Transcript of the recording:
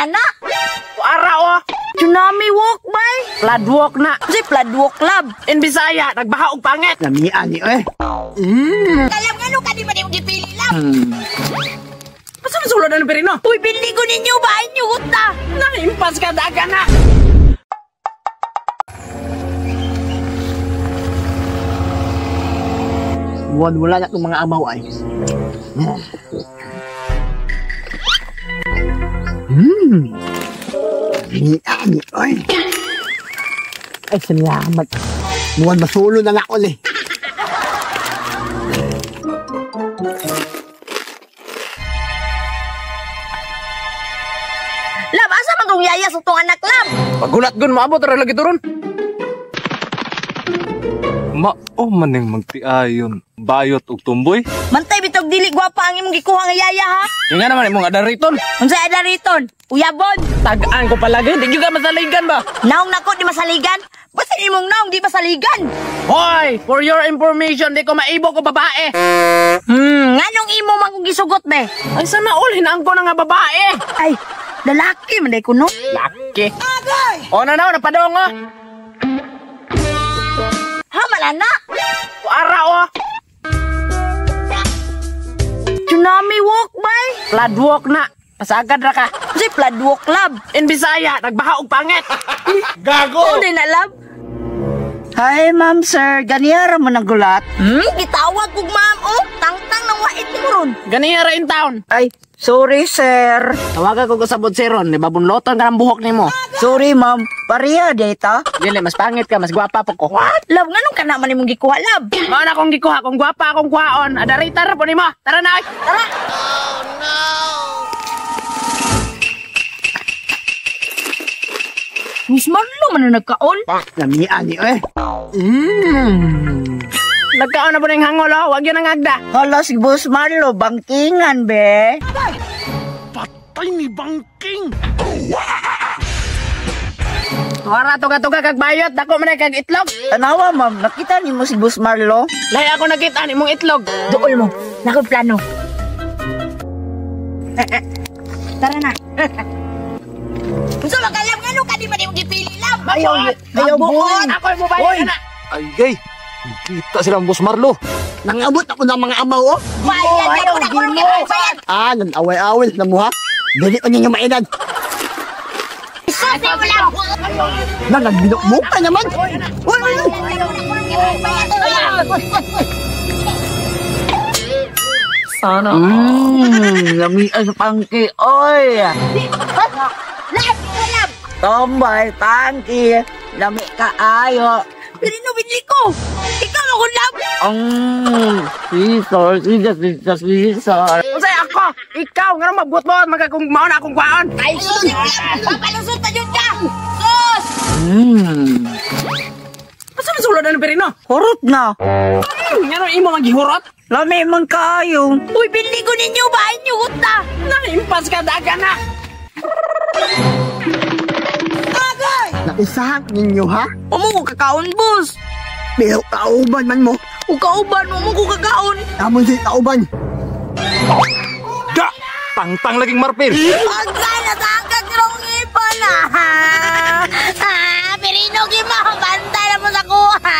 malana. Ara o. Tsunami walk bay. Ladwalk na. Si Pladwalk Club. In Bisaya, nagbaha og pangit. Lamian ni eh. Kalam nga ka di ba di mo gipili lang? Basta masulod na ng Perino. Uy, bili ko ninyo ba? Inyugot na. Naimpas ka daga na. Wala na itong mga amaw ay. Lamian ni eh. Ay, salamat. Muwan masulo na nga ulit. Lab, asa man tong yaya sa tong anak, Lab? Pagulat gun maabot ra lagi turon. Mao man ning magtiayon, bayot ug tumboy. Mantay bitog dili gwapa ang imong gikuha nga yaya, ha? Yung nga naman imong adariton. Unsa ada riton? Uyabon. Tagaan ko palagi, di juga masaligan ba? Naong nako di masaligan. Basta imong naong di masaligan. Hoy, for your information, di ko maibo ko babae. Nganong imo man kung gisugot be? Ay sana all hinaan ko na nga babae. Ay, lalaki man day kuno. Laki. O na napadong o. Ha, malana. Ara o. Tsunami walk bay. Ladwalk na. Pasagad ra ka. Si Pladwalk Club. In Bisaya, nagbaha og pangit. Gago. Uli na, Lab. Hi, ma'am, sir. Ganiyara mo nagulat? Gitawag kog ma'am, oh. Tangtang nang wait ni mo ron. Ganiya ra in town. Ay, sorry, sir. Tawagan ko sa Bodseron, di ba bunloton ka ng buhok nimo? Sorry, ma'am. Pariya, data. Dili, mas pangit ka, mas gwapa po ko. What? Lab, nganong ka naman imong gikuha, Lab? Mao na kong gikuha, kung gwapa akong kuhaon. Adaritar po nimo. Tara na, oy. Tara. Miss Marlo man na nagkaon. Lamian ni eh. Nagkaon na po ng hangol, oh. Huwag yun ang agda. Hala, si Boss Marlo, bangkingan, be. Patay ni Bangking. Wara tuga-tuga kag bayot, dako man kag itlog. Tanawa, ma'am. Nakita ni mo si Boss Marlo? Lahi ako nakita ni mong itlog. Duol mo. Nakoy plano. Tara na. Gusto makalam nga ka di ba di mo gipili, Lab? Ayaw, buwan. Ako mo bayot na. Ay, gay. Kita silang Boss Marlo. Nangabot ako ng mga amaw, oh. Bayad ako na ko ng bayad. Ah, nanaway-awil na mo, ha? Dili ko ninyo mainad. Sabi mo lang. Nagbinok ka naman. Uy! Sana. Lamian sa pangki, oy. Lab, Lab. Tombay, pangki. Lami ka ayo. Pirino binili ko. Ikaw ako, Lab. Sisol. Usay ako, ikaw nga mabuot-buot magkakung mao na akong kwaon. Ay, sus. Papalusot na yun ka. Sus. Basta masulod na ng Perino. Hurot na. Nga imo maghihurot. Lami man kayo. Uy, bili ko ninyo ba? Inyugot na. Naimpas ka daga na. Naisahan ninyo, ha? Amo ko kakaon, boss. Pero kauban man mo. O kauban mo ko kakaon. Tamon si kauban. Da! Tangtang laging marpil. Agay na tangkag rong ipon na. Pirino, gimahang bantay na mo sa kuha.